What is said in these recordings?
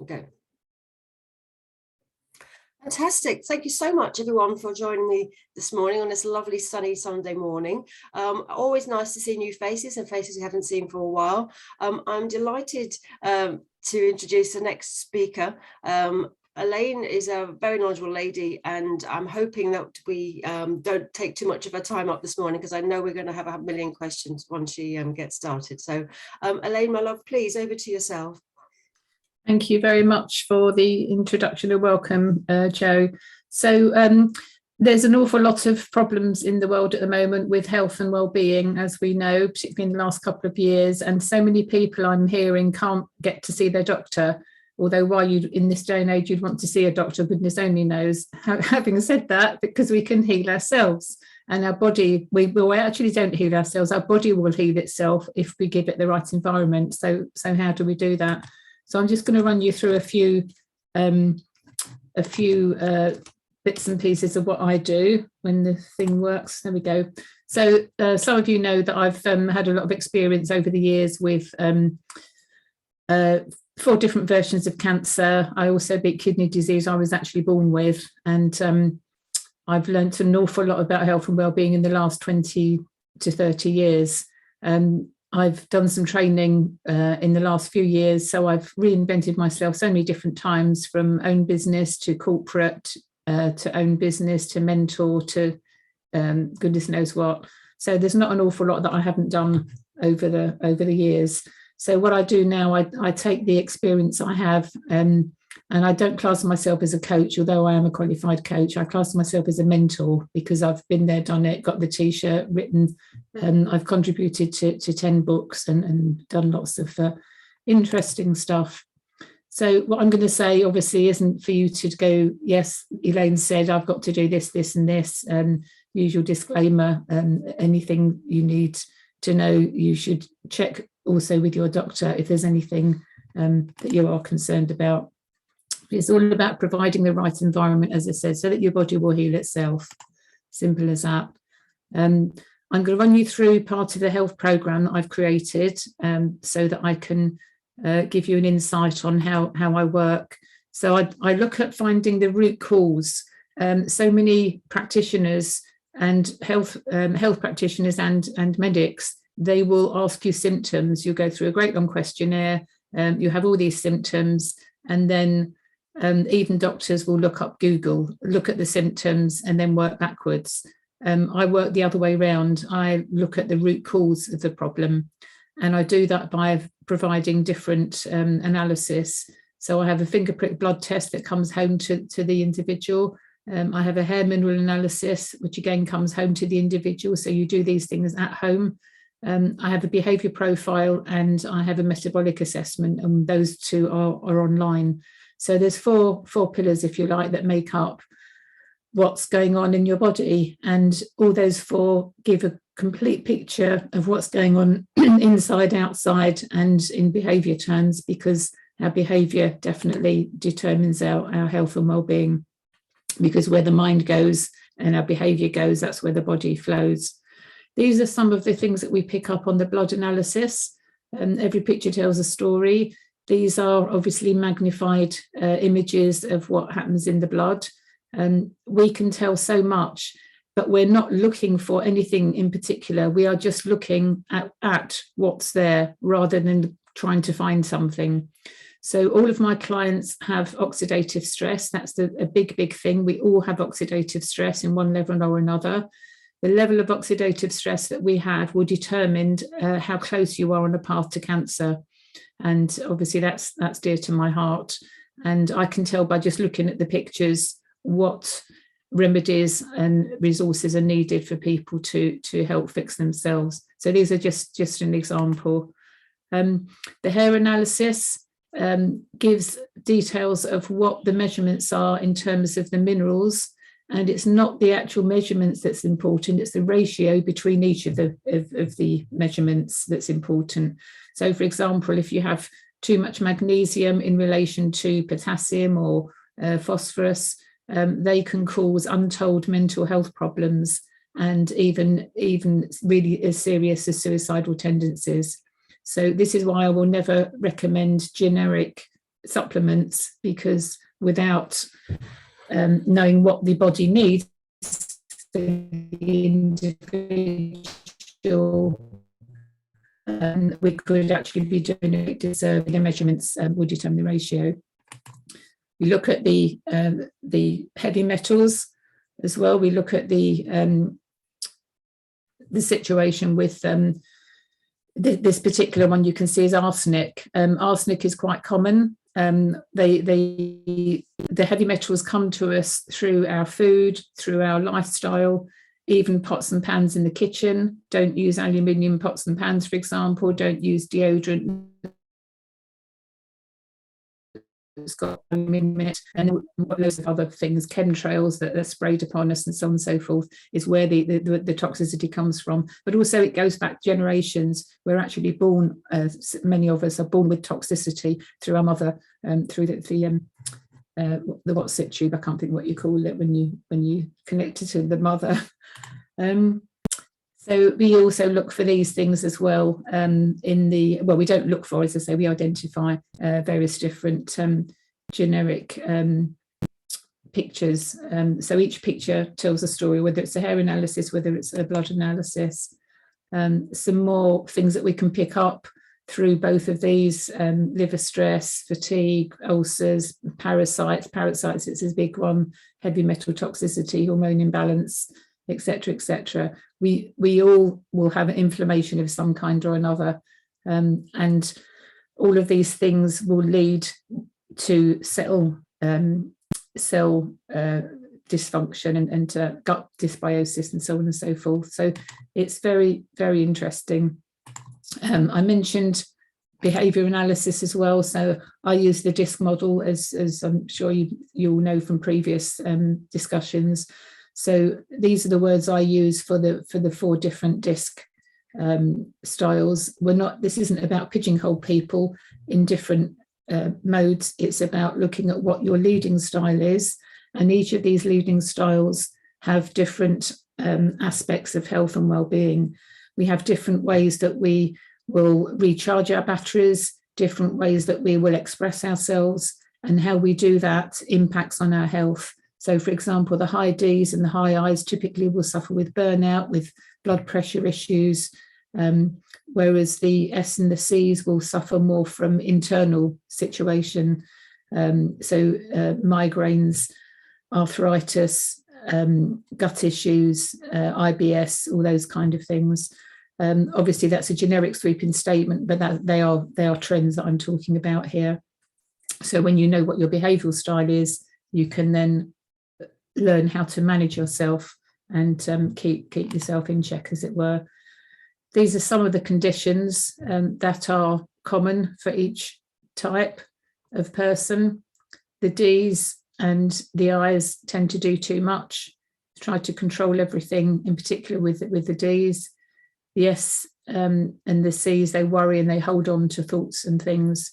Okay. Fantastic. Thank you so much, everyone, for joining me this morning on this lovely sunny Sunday morning. Always nice to see new faces and faces we haven't seen for a while. I'm delighted to introduce the next speaker. Elaine is a very knowledgeable lady, and I'm hoping that we don't take too much of her time up this morning, because I know we're going to have a million questions once she gets started. So Elaine, my love, please, over to yourself. Thank you very much for the introduction and welcome, Jo. So there's an awful lot of problems in the world at the moment with health and well-being, as we know, particularly in the last couple of years. And so many people I'm hearing can't get to see their doctor, although why you in this day and age you'd want to see a doctor, goodness only knows. Having said that, because we can heal ourselves. And our body, we actually don't heal ourselves. Our body will heal itself if we give it the right environment. So how do we do that? So I'm just going to run you through a few bits and pieces of what I do when the thing works. There we go. So some of you know that I've had a lot of experience over the years with 4 different versions of cancer. I also beat kidney disease I was actually born with. And I've learnt an awful lot about health and wellbeing in the last 20 to 30 years. I've done some training in the last few years, so I've reinvented myself so many different times, from own business to corporate, to own business, to mentor, to goodness knows what. So there's not an awful lot that I haven't done over the years. So what I do now, I take the experience I have, and I don't class myself as a coach, although I am a qualified coach. I class myself as a mentor, because I've been there, done it, got the T-shirt written. I've contributed to 10 books and done lots of interesting stuff. So what I'm going to say, obviously, isn't for you to go, yes, Elaine said, I've got to do this, this and this. Usual disclaimer, anything you need to know, you should check also with your doctor if there's anything that you are concerned about. It's all about providing the right environment, as I said, so that your body will heal itself. Simple as that. I'm going to run you through part of the health program that I've created, so that I can give you an insight on how I work. So I look at finding the root cause. So many practitioners and health practitioners and medics, they will ask you symptoms. You'll go through a great long questionnaire. You have all these symptoms, and then even doctors will look up Google, look at the symptoms, and then work backwards. I work the other way around. I look at the root cause of the problem, and I do that by providing different analysis. So I have a finger prick blood test that comes home to the individual. I have a hair mineral analysis, which again comes home to the individual. So you do these things at home. I have a behaviour profile, and I have a metabolic assessment, and those 2 are online. So there's four pillars, if you like, that make up what's going on in your body. And all those 4 give a complete picture of what's going on inside, outside, and in behaviour terms, because our behaviour definitely determines our health and well-being, because where the mind goes and our behaviour goes, that's where the body flows. These are some of the things that we pick up on the blood analysis. Every picture tells a story. These are obviously magnified images of what happens in the blood. We can tell so much, but we're not looking for anything in particular. We are just looking at what's there rather than trying to find something. So all of my clients have oxidative stress. That's a big thing. We all have oxidative stress in one level or another. The level of oxidative stress that we have will determine how close you are on the path to cancer. And obviously that's dear to my heart. And I can tell by just looking at the pictures what remedies and resources are needed for people to help fix themselves. So these are just an example. The hair analysis gives details of what the measurements are in terms of the minerals. And it's not the actual measurements that's important, it's the ratio between each of the measurements that's important. So, for example, if you have too much magnesium in relation to potassium or phosphorus, they can cause untold mental health problems and even really as serious as suicidal tendencies. So this is why I will never recommend generic supplements, because without knowing what the body needs, the individual, we could actually be doing a big disservice. The measurements will determine the ratio. We look at the heavy metals as well. We look at the situation with this particular one. You can see is arsenic. Arsenic is quite common. The heavy metals come to us through our food, through our lifestyle, even pots and pans in the kitchen. Don't use aluminium pots and pans, for example. Don't use deodorant. It's got aluminium in it, and loads of other things, chemtrails that are sprayed upon us and so on and so forth, is where the toxicity comes from. But also it goes back generations. We're actually born, many of us are born with toxicity through our mother, through the what's it tube, I can't think what you call it when you connect it to the mother. So we also look for these things as well we don't look for, as I say, we identify various different generic pictures. So each picture tells a story, whether it's a hair analysis, whether it's a blood analysis. Some more things that we can pick up through both of these: liver stress, fatigue, ulcers, parasites. Parasites, it's a big one, heavy metal toxicity, hormone imbalance, etc., etc. We all will have inflammation of some kind or another, and all of these things will lead to cell dysfunction and gut dysbiosis and so on and so forth. So it's very, very interesting. I mentioned behaviour analysis as well. So I use the DISC model, as I'm sure you all know from previous discussions. So these are the words I use for the 4 different DISC styles. This isn't about pigeonhole people in different modes. It's about looking at what your leading style is, and each of these leading styles have different aspects of health and well-being. We have different ways that we will recharge our batteries, different ways that we will express ourselves, and how we do that impacts on our health. So, for example, the high Ds and the high Is typically will suffer with burnout, with blood pressure issues, whereas the S and the Cs will suffer more from internal situation. So migraines, arthritis, gut issues, IBS, all those kind of things. Obviously, that's a generic sweeping statement, but they are trends that I'm talking about here. So when you know what your behavioural style is, you can then learn how to manage yourself and keep yourself in check, as it were. These are some of the conditions that are common for each type of person. The Ds and the Is tend to do too much, try to control everything, in particular with the Ds. The S and the Cs, they worry and they hold on to thoughts and things.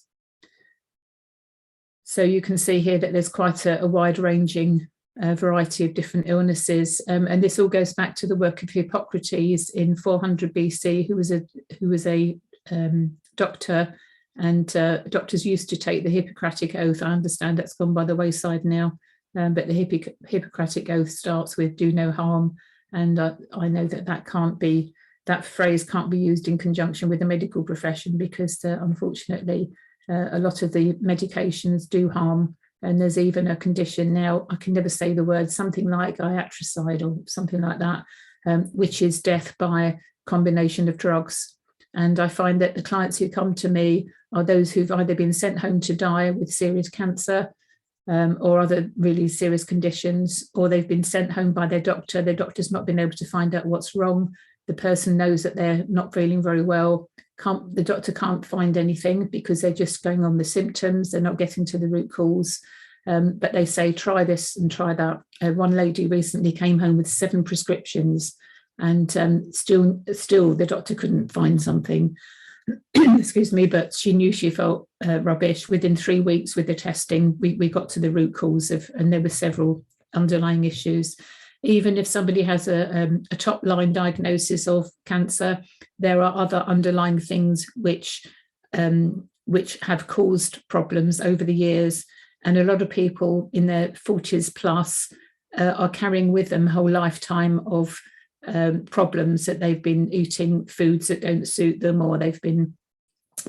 So you can see here that there's quite a wide-ranging variety of different illnesses, and this all goes back to the work of Hippocrates in 400 BC, who was a doctor, and doctors used to take the Hippocratic Oath. I understand that's gone by the wayside now, but the Hippocratic Oath starts with "do no harm," and I know that phrase can't be used in conjunction with the medical profession, because unfortunately a lot of the medications do harm. And there's even a condition now, I can never say the word, something like iatricide or something like that, which is death by combination of drugs. And I find that the clients who come to me are those who've either been sent home to die with serious cancer or other really serious conditions, or they've been sent home by their doctor. Their doctor's not been able to find out what's wrong. The person knows that they're not feeling very well. The doctor can't find anything because they're just going on the symptoms. They're not getting to the root cause. But they say, try this and try that. One lady recently came home with 7 prescriptions, and still the doctor couldn't find something. Excuse me, but she knew she felt rubbish. Within 3 weeks with the testing, we got to the root cause and there were several underlying issues. Even if somebody has a top line diagnosis of cancer, there are other underlying things which which have caused problems over the years. And a lot of people in their 40s plus are carrying with them a whole lifetime of problems, that they've been eating foods that don't suit them, or they've been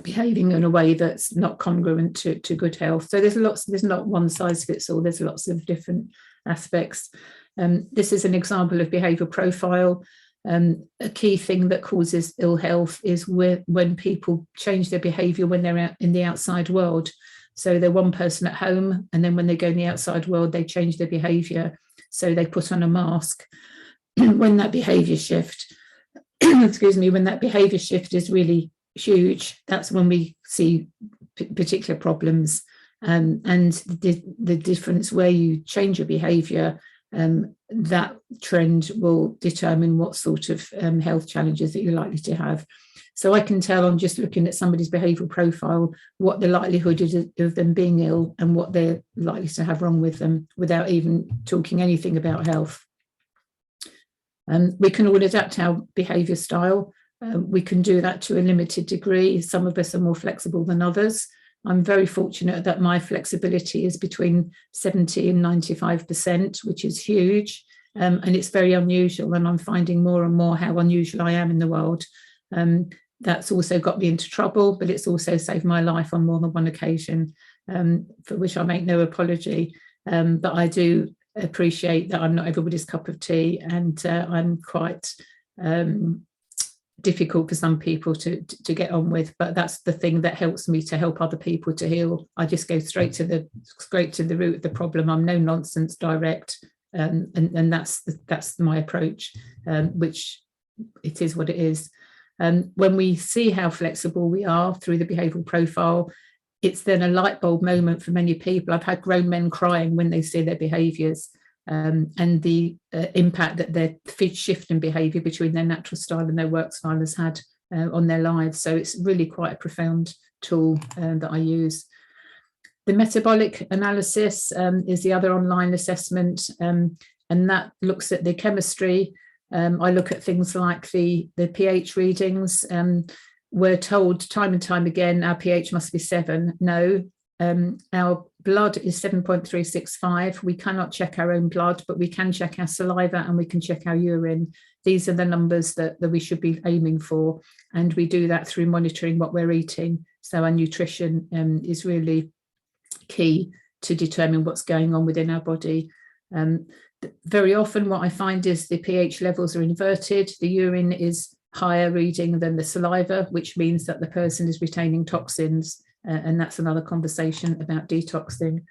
behaving in a way that's not congruent to good health. So there's not one size fits all, there's lots of different aspects. This is an example of behavioural profile. A key thing that causes ill health is when people change their behaviour when they're out in the outside world. So they're one person at home, and then when they go in the outside world, they change their behaviour. So they put on a mask. When that behaviour shift, when that behaviour shift is really huge, that's when we see particular problems. And the difference where you change your behaviour, that trend will determine what sort of health challenges that you're likely to have. So I can tell on just looking at somebody's behavioural profile what the likelihood is of them being ill and what they're likely to have wrong with them, without even talking anything about health. We can all adapt our behaviour style. We can do that to a limited degree. Some of us are more flexible than others. I'm very fortunate that my flexibility is between 70 and 95%, which is huge. And it's very unusual. And I'm finding more and more how unusual I am in the world. That's also got me into trouble, but it's also saved my life on more than one occasion, for which I make no apology. But I do appreciate that I'm not everybody's cup of tea, and I'm quite difficult for some people to get on with. But that's the thing that helps me to help other people to heal. I just go straight to the root of the problem. I'm no nonsense, direct, and that's my approach, which it is what it is. When we see how flexible we are through the behavioural profile, it's then a light bulb moment for many people. I've had grown men crying when they see their behaviours, and the impact that their shift in behaviour between their natural style and their work style has had on their lives. So it's really quite a profound tool that I use. The metabolic analysis is the other online assessment, and that looks at the chemistry. I look at things like the pH readings. We're told time and time again our pH must be 7. No, our blood is 7.365. We cannot check our own blood, but we can check our saliva and we can check our urine. These are the numbers that we should be aiming for, and we do that through monitoring what we're eating. So our nutrition is really key to determine what's going on within our body. Very often what I find is the pH levels are inverted. The urine is higher reading than the saliva, which means that the person is retaining toxins, and that's another conversation about detoxing.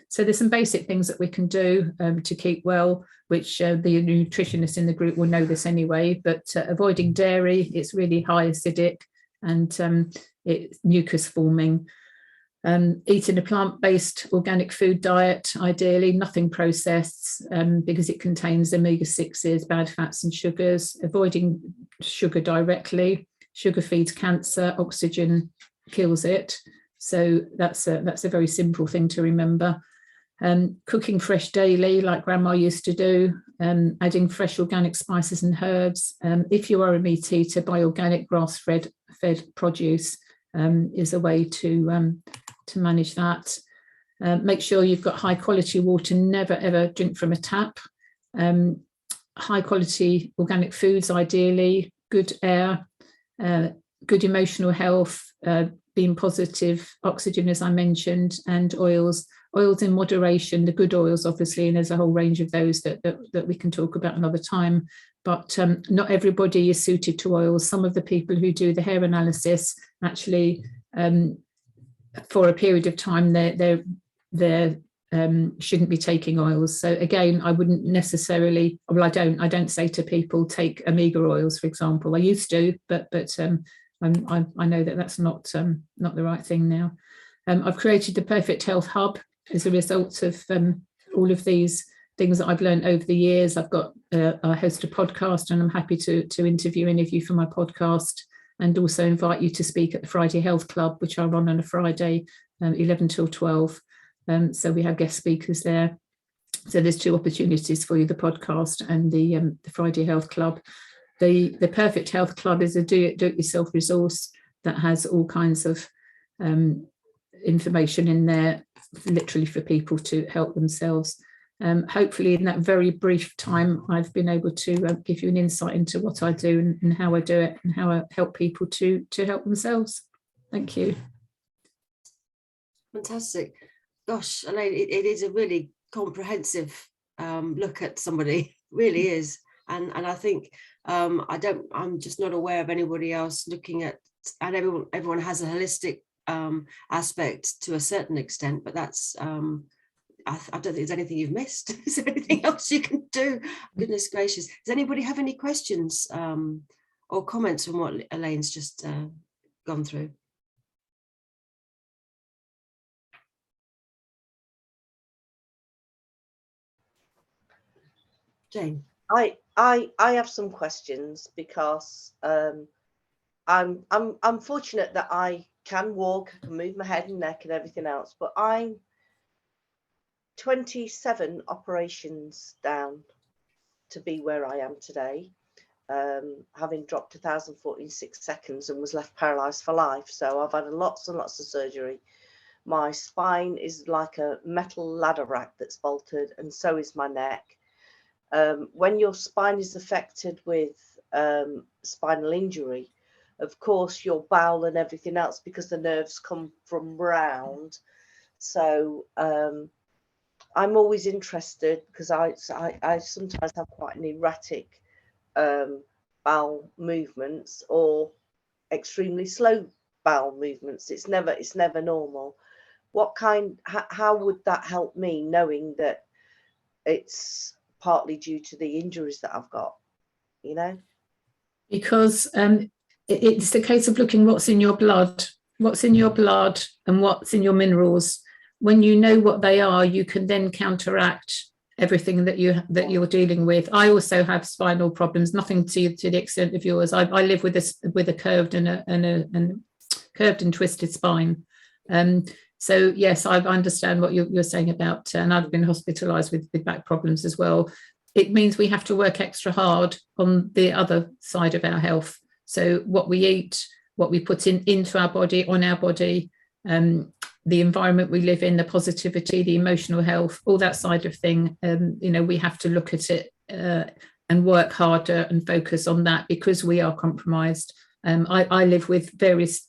So there's some basic things that we can do to keep well, which the nutritionists in the group will know this anyway, but avoiding dairy, it's really high acidic and it's mucus forming. Eating a plant-based organic food diet, ideally, nothing processed, because it contains omega-6s, bad fats and sugars. Avoiding sugar directly. Sugar feeds cancer, oxygen kills it. So that's a very simple thing to remember. Cooking fresh daily, like grandma used to do, adding fresh organic spices and herbs. If you are a meat eater, buy organic grass-fed produce is a way to manage that. Make sure you've got high quality water, never ever drink from a tap. High quality organic foods, ideally, good air, good emotional health, being positive, oxygen, as I mentioned, and oils in moderation, the good oils, obviously, and there's a whole range of those that we can talk about another time. But not everybody is suited to oils. Some of the people who do the hair analysis actually, for a period of time, they shouldn't be taking oils. So again, I wouldn't necessarily, well, I don't say to people take omega oils, for example. I used to, but I know that that's not the right thing now. I've created the Perfect Health Hub as a result of all of these things that I've learned over the years. I've got I host a podcast, and I'm happy to interview any of you for my podcast, and also invite you to speak at the Friday Health Club, which I run on a Friday, 11 till 12. So we have guest speakers there. So there's two opportunities for you, the podcast and the Friday Health Club. The Perfect Health Club is a do-it-yourself resource that has all kinds of information in there, literally for people to help themselves. Hopefully in that very brief time, I've been able to give you an insight into what I do and how I do it and how I help people to help themselves. Thank you. Fantastic. Gosh, Elaine, it is a really comprehensive look at somebody, really is. And I think I'm just not aware of anybody else looking at, and everyone has a holistic aspect to a certain extent, but that's I don't think there's anything you've missed. Is there anything else you can do? Goodness gracious. Does anybody have any questions or comments on what Elaine's just gone through? Jane. I have some questions because I'm fortunate that I can walk, I can move my head and neck and everything else, but I'm 27 operations down to be where I am today, having dropped 1,000 foot in 6 seconds and was left paralysed for life. So I've had lots and lots of surgery. My spine is like a metal ladder rack that's bolted, and so is my neck. When your spine is affected with spinal injury, of course your bowel and everything else, because the nerves come from round. So I'm always interested, because I sometimes have quite an erratic bowel movements or extremely slow bowel movements. It's never normal. How would that help me, knowing that it's partly due to the injuries that I've got, you know? Because it's a case of looking what's in your blood and what's in your minerals. When you know what they are, you can then counteract everything that you're dealing with. I also have spinal problems, nothing to the extent of yours. I live with a curved and curved and twisted spine. So yes, I understand what you're saying about, and I've been hospitalised with back problems as well. It means we have to work extra hard on the other side of our health. So what we eat, what we put into our body, on our body, the environment we live in, the positivity, the emotional health, all that side of thing. We have to look at it and work harder and focus on that, because we are compromised. I live with various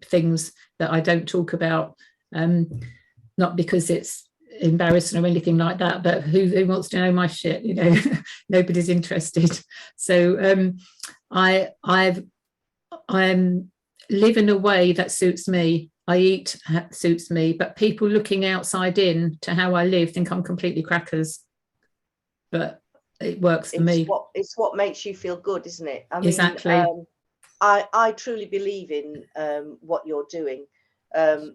things that I don't talk about, not because it's embarrassing or anything like that, but who wants to know my shit? Nobody's interested. So I live in a way that suits me. I eat suits me, but people looking outside in to how I live think I'm completely crackers. But it works for me. It's what makes you feel good, isn't it? I mean, exactly. I truly believe in what you're doing,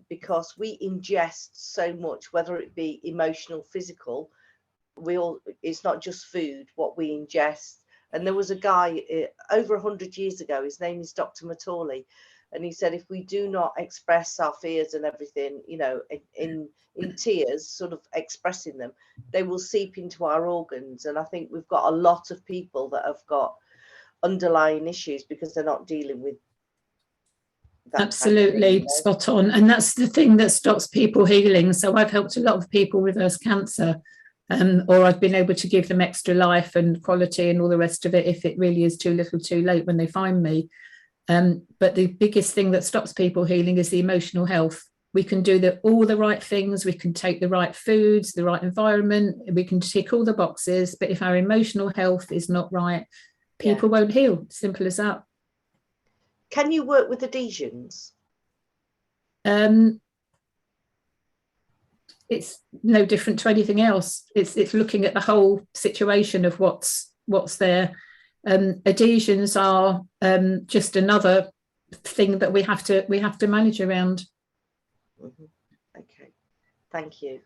because we ingest so much, whether it be emotional, physical. It's not just food, what we ingest. And there was a guy over 100 years ago, his name is Dr. Matawley, and he said, if we do not express our fears and everything, in tears, sort of expressing them, they will seep into our organs. And I think we've got a lot of people that have got underlying issues because they're not dealing with that. Absolutely, spot on. And that's the thing that stops people healing. So I've helped a lot of people reverse cancer, or I've been able to give them extra life and quality and all the rest of it if it really is too little too late when they find me. But the biggest thing that stops people healing is the emotional health. We can do all the right things, we can take the right foods, the right environment, we can tick all the boxes, but if our emotional health is not right, people won't heal. Simple as that. Can you work with adhesions? It's no different to anything else. It's looking at the whole situation of what's there. Adhesions are just another thing that we have to manage around. Mm-hmm. Okay, thank you.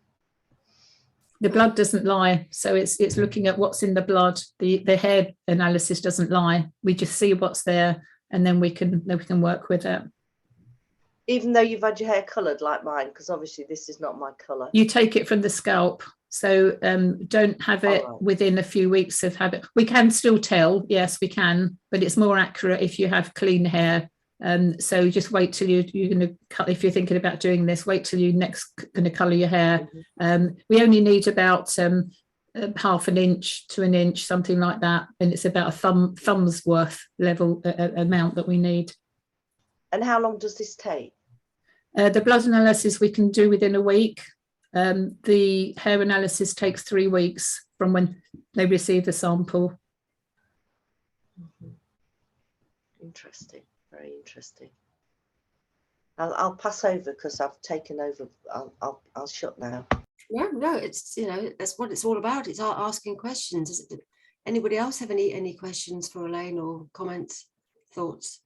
The blood doesn't lie, so it's looking at what's in the blood. The hair analysis doesn't lie. We just see what's there, and then we can work with it. Even though you've had your hair coloured like mine, because obviously this is not my colour. You take it from the scalp, so don't have it within a few weeks of having. We can still tell, yes, we can, but it's more accurate if you have clean hair So just wait till you're going to cut, if you're thinking about doing this, wait till you next going to colour your hair. We only need about half an inch to an inch, something like that, and it's about a thumb's worth level amount that we need. And how long does this take? The blood analysis we can do within a week. The hair analysis takes 3 weeks from when they receive the sample. Interesting, very interesting. I'll pass over because I've taken over. I'll shut now. No, it's, you know, that's what it's all about. It's asking questions. Anybody else have any questions for Elaine, or comments, thoughts?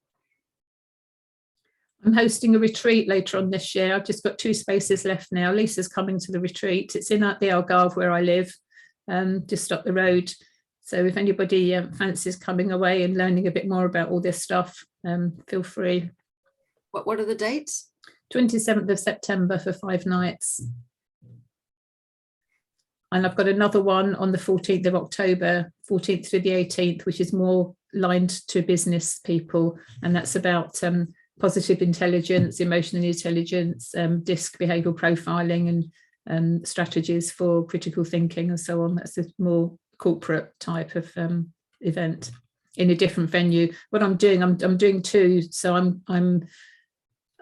I'm hosting a retreat later on this year. I've just got 2 spaces left now. Lisa's coming to the retreat. It's in the Algarve where I live, just up the road. So if anybody fancies coming away and learning a bit more about all this stuff, feel free. What are the dates? 27th of September for 5 nights. And I've got another one on the 14th of October, 14th through the 18th, which is more lined to business people. And that's about positive intelligence, emotional intelligence, DISC behavioural profiling, and strategies for critical thinking and so on. That's a more corporate type of event in a different venue. What I'm doing, I'm doing 2. So I'm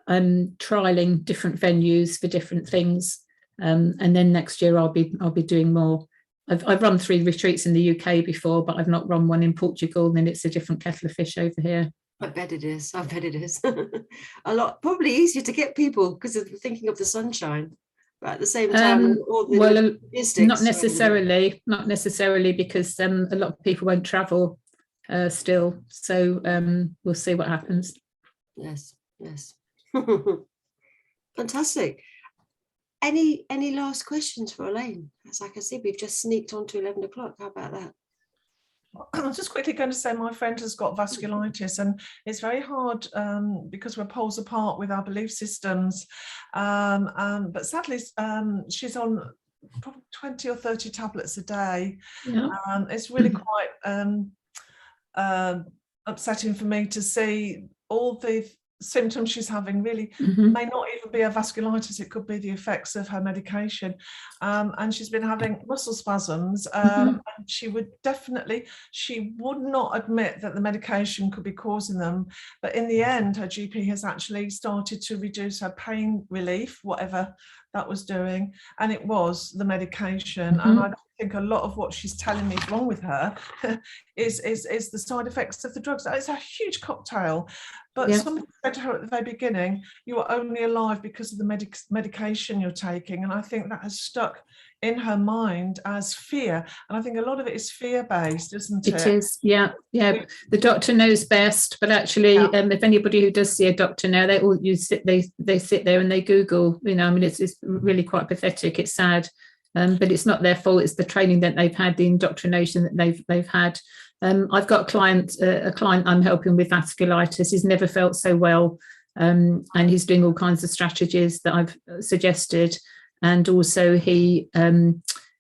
trialing different venues for different things. And then next year I'll be doing more. I've run 3 retreats in the UK before, but I've not run one in Portugal, and then it's a different kettle of fish over here. I bet it is. I bet it is. A lot, probably easier to get people because of thinking of the sunshine, but at the same time, all the logistics. Not necessarily, because a lot of people won't travel still. So we'll see what happens. Yes. Fantastic. Any last questions for Elaine? As I can see, we've just sneaked on to 11 o'clock. How about that? I'm just quickly going to say my friend has got vasculitis, and it's very hard because we're poles apart with our belief systems. But sadly, she's on probably 20 or 30 tablets a day. Yeah. It's really quite upsetting for me to see all the symptoms she's having really may not even be a vasculitis. It could be the effects of her medication, and she's been having muscle spasms, and she would not admit that the medication could be causing them, but in the end her GP has actually started to reduce her pain relief, whatever that was doing, and it was the medication. And I think a lot of what she's telling me is wrong with her is the side effects of the drugs. It's a huge cocktail. But somebody said to her at the very beginning, you are only alive because of the medication you're taking. And I think that has stuck in her mind as fear. And I think a lot of it is fear-based, isn't it? It is, yeah. The doctor knows best, but actually, if anybody who does see a doctor now, they sit there and they Google, I mean, it's really quite pathetic. It's sad. But it's not their fault. It's the training that they've had, the indoctrination that they've had. I've got a client I'm helping with vasculitis. He's never felt so well, and he's doing all kinds of strategies that I've suggested. And also he's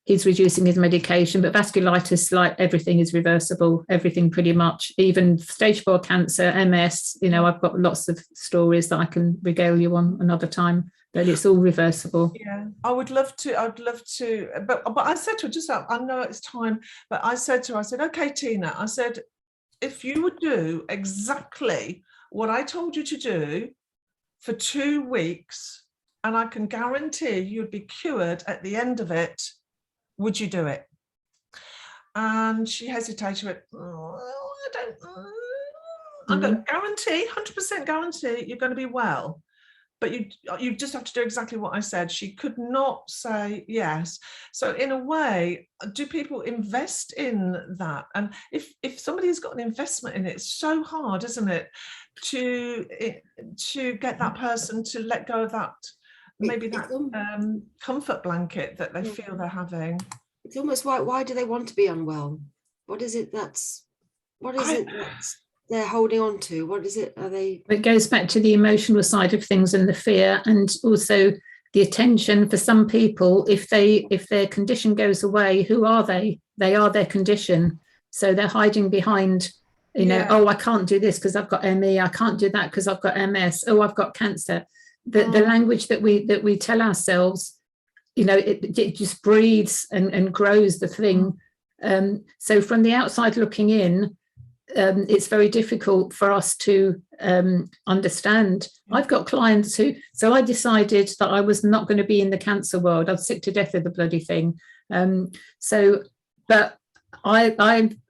reducing his medication. But vasculitis, like everything, is reversible. Everything, pretty much, even stage 4 cancer, MS. I've got lots of stories that I can regale you on another time. But it's all reversible. Yeah, I'd love to. But I said to her, I know it's time, but I said to her, okay, Tina, I said, if you would do exactly what I told you to do for 2 weeks, and I can guarantee you'd be cured at the end of it, would you do it? And she hesitated. She went, I don't. I'm going to guarantee, 100% guarantee, you're going to be well. But you just have to do exactly what I said. She could not say yes. So in a way, do people invest in that? And if somebody's got an investment in it, it's so hard, isn't it, to get that person to let go of that, maybe that comfort blanket that they feel they're having. It's almost why do they want to be unwell? What is it that's they're holding on to? What is it? Are they? It goes back to the emotional side of things and the fear, and also the attention. For some people, if their condition goes away, who are they? They are their condition. So they're hiding behind You know, Yeah. oh, I can't do this because I've got ME. I can't do that because I've got MS. Oh, I've got cancer. The language that we tell ourselves, you know, it just breeds and grows the thing. So from the outside looking in, it's very difficult for us to understand. I've got clients who, so I decided that I was not going to be in the cancer world. I was sick to death of the bloody thing. But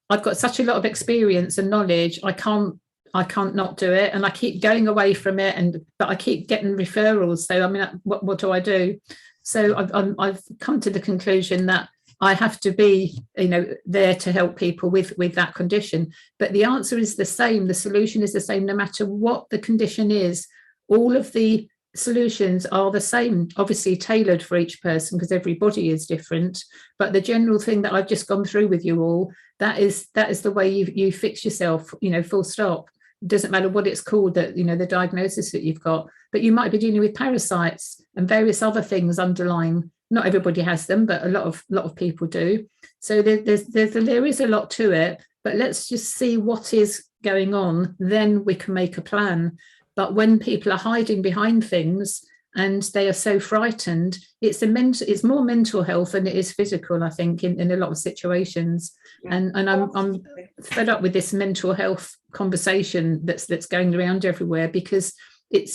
I've got such a lot of experience and knowledge. I can't not do it, and I keep going away from it. But I keep getting referrals. So I mean, what do I do? So I've come to the conclusion that I have to be, you know, there to help people with that condition. But the answer is the same. The solution is the same, no matter what the condition is. All of the solutions are the same, obviously tailored for each person because everybody is different. But the general thing that I've just gone through with you all, that is the way you fix yourself, you know, full stop. It doesn't matter what it's called, that, you know, the diagnosis that you've got, but you might be dealing with parasites and various other things underlying. Not everybody has them, but a lot of people do. So there is a lot to it, but let's just see what is going on, then we can make a plan. But when people are hiding behind things and they are so frightened, it's more mental health than it is physical, I think, in a lot of situations. And I'm fed up with this mental health conversation that's going around everywhere, because it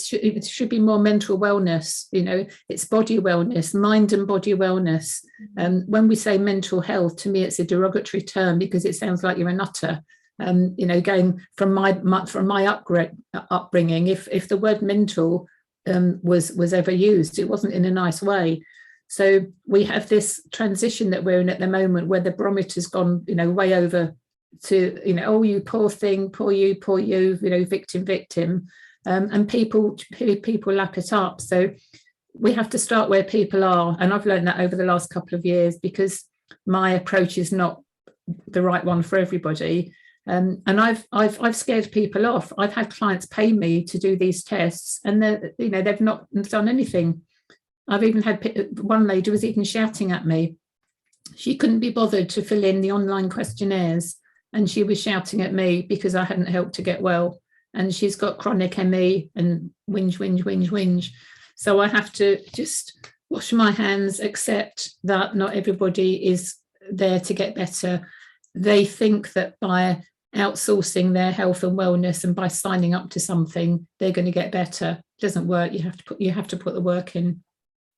should be more mental wellness. You know, it's body wellness, mind and body wellness. When we say mental health, to me, it's a derogatory term because it sounds like you're a nutter. You know, going from my upbringing, if the word mental was ever used, it wasn't in a nice way. So we have this transition that we're in at the moment, where the barometer's gone, you know, way over to, you know, oh, you poor thing, poor you, you know, victim. And people lap it up. So we have to start where people are. And I've learned that over the last couple of years, because my approach is not the right one for everybody. And I've scared people off. I've had clients pay me to do these tests, and they've not done anything. I've even had one lady was even shouting at me. She couldn't be bothered to fill in the online questionnaires, and she was shouting at me because I hadn't helped her get well. And she's got chronic ME and whinge. So I have to just wash my hands, accept that not everybody is there to get better. They think that by outsourcing their health and wellness and by signing up to something, they're going to get better. It doesn't work. You have to put the work in.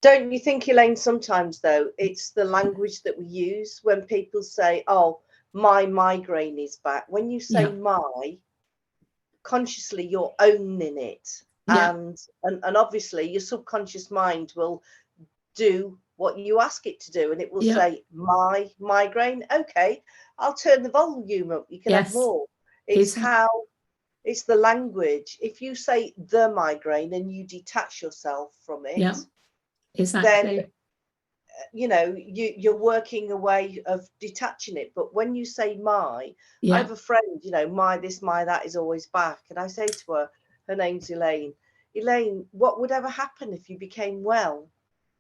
Don't you think, Elaine, sometimes though, it's the language that we use when people say, oh, my migraine is back. When you say my, consciously you're owning it. And obviously your subconscious mind will do what you ask it to do, and it will say, my migraine, okay, I'll turn the volume up, you can have more. It's the language. If you say the migraine and you detach yourself from it, then you know you're working a way of detaching it. But when you say my, I have a friend, you know, my this, my that is always back, and I say to her name's Elaine, what would ever happen if you became well?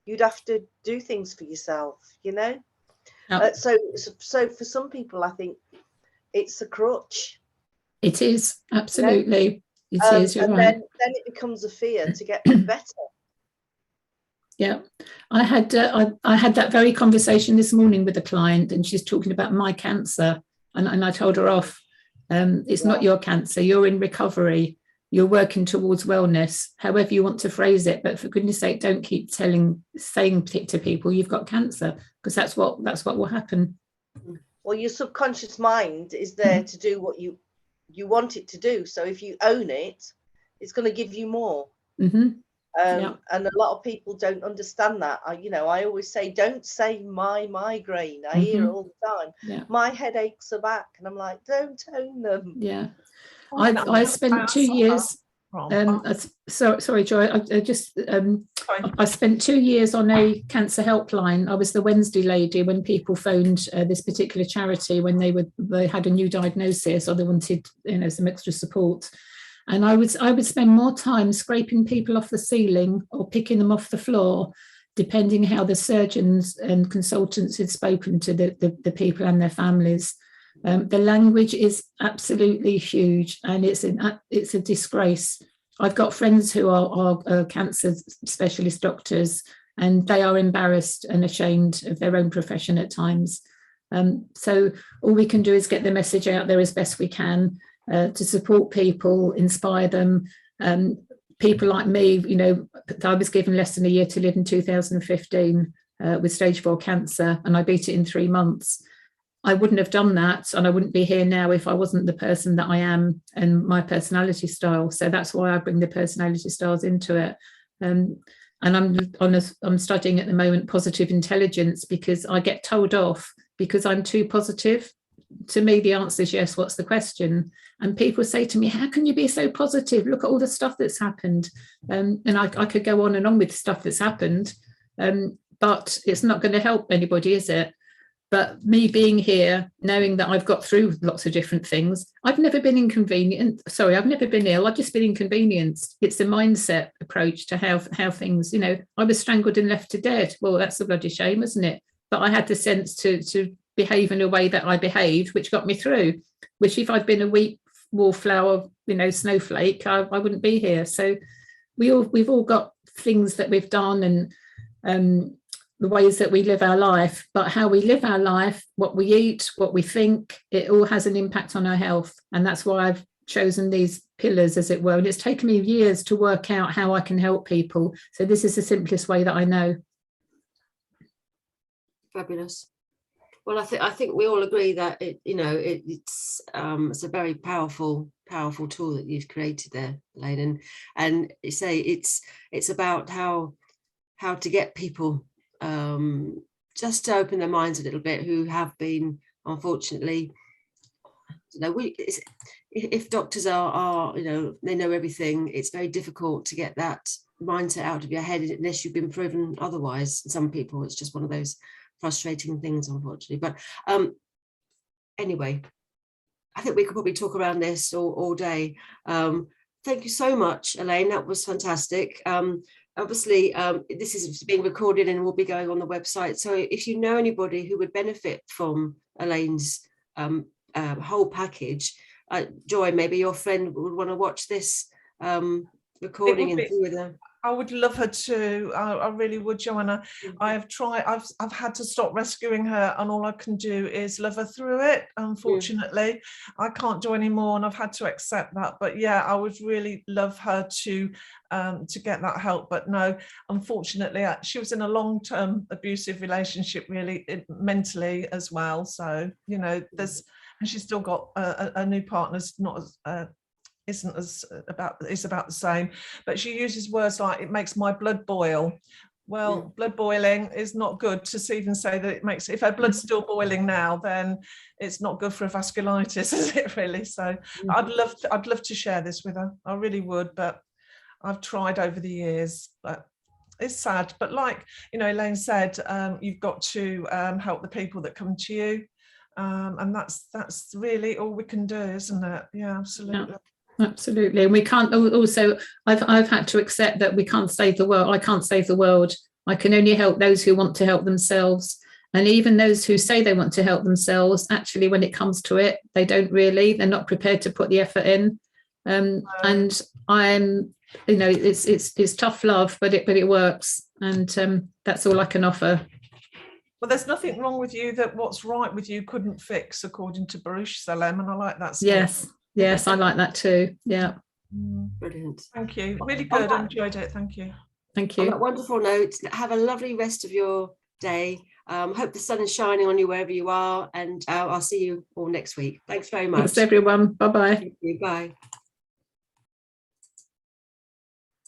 You'd have to do things for yourself, you know. So for some people, I think it's a crutch. It is, absolutely. You know? It is, you're and right. then it becomes a fear to get better. Yeah, I had that very conversation this morning with a client, and she's talking about my cancer, and I told her off. It's not your cancer. You're in recovery. You're working towards wellness, however you want to phrase it. But for goodness sake, don't keep saying to people you've got cancer, because that's what will happen. Well, your subconscious mind is there to do what you want it to do. So if you own it, it's going to give you more. And a lot of people don't understand that. I always say, don't say my migraine. I hear all the time. My headaches are back, and I'm like, don't own them. I spent 2 years. Sorry, Joy. I spent 2 years on a cancer helpline. I was the Wednesday lady when people phoned this particular charity when they had a new diagnosis, or they wanted, you know, some extra support. And I would spend more time scraping people off the ceiling or picking them off the floor, depending how the surgeons and consultants had spoken to the people and their families. The language is absolutely huge, and it's a disgrace. I've got friends who are cancer specialist doctors, and they are embarrassed and ashamed of their own profession at times. So all we can do is get the message out there as best we can, to support people, inspire them. People like me, you know, I was given less than a year to live in 2015 with stage 4 cancer, and I beat it in 3 months. I wouldn't have done that, and I wouldn't be here now if I wasn't the person that I am and my personality style. So that's why I bring the personality styles into it. And I'm studying at the moment positive intelligence, because I get told off because I'm too positive. To me, the answer is yes. What's the question? And people say to me, how can you be so positive? Look at all the stuff that's happened. And I could go on and on with stuff that's happened, but it's not going to help anybody, is it? But me being here, knowing that I've got through lots of different things, I've never been I've never been ill. I've just been inconvenienced. It's a mindset approach to how things, you know, I was strangled and left to dead. Well, that's a bloody shame, isn't it? But I had the sense to behave in a way that I behaved, which got me through, which if I'd been a weak wallflower, you know, snowflake, I wouldn't be here. So we've all got things that we've done, and the ways that we live our life, but how we live our life, what we eat, what we think, it all has an impact on our health. And that's why I've chosen these pillars, as it were. And it's taken me years to work out how I can help people. So this is the simplest way that I know. Fabulous. Well, I think we all agree that it's a very powerful tool that you've created there, Elaine. And you say it's about how to get people just to open their minds a little bit, who have been, unfortunately, if doctors are they know everything, it's very difficult to get that mindset out of your head unless you've been proven otherwise. Some people, it's just one of those frustrating things, unfortunately. But anyway, I think we could probably talk around this all day. Thank you so much, Elaine. That was fantastic. Obviously, this is being recorded and will be going on the website. So if you know anybody who would benefit from Elaine's whole package, Joy, maybe your friend would want to watch this recording and see with them. I would love her to. I really would, Joanna. I have tried. I've had to stop rescuing her, and all I can do is love her through it. Unfortunately, I can't do any more, and I've had to accept that. But yeah, I would really love her to get that help. But no, unfortunately, she was in a long-term abusive relationship, really mentally as well. So and she's still got a new partner's not as. It's about the same, but she uses words like, it makes my blood boil. Well, blood boiling is not good to even say that it makes, if her blood's still boiling now, then it's not good for a vasculitis, is it really? So I'd love to share this with her. I really would, but I've tried over the years, but it's sad. But like, Elaine said, you've got to help the people that come to you. And that's really all we can do, isn't it? Yeah, absolutely. Yeah. Absolutely. And we can't also, I've had to accept that we can't save the world. I can't save the world. I can only help those who want to help themselves. And even those who say they want to help themselves, actually, when it comes to it, they don't really, they're not prepared to put the effort in. And I'm, it's tough love, but it works. And that's all I can offer. Well, there's nothing wrong with you that what's right with you couldn't fix, according to Baruch Salem. And I like that stuff. Yes, I like that too. Yeah. Brilliant. Thank you. Really good. I enjoyed it. Thank you. Thank you. On that wonderful note, have a lovely rest of your day. Hope the sun is shining on you wherever you are, and I'll see you all next week. Thanks very much. Thanks, everyone. Bye-bye. Thank you. Bye.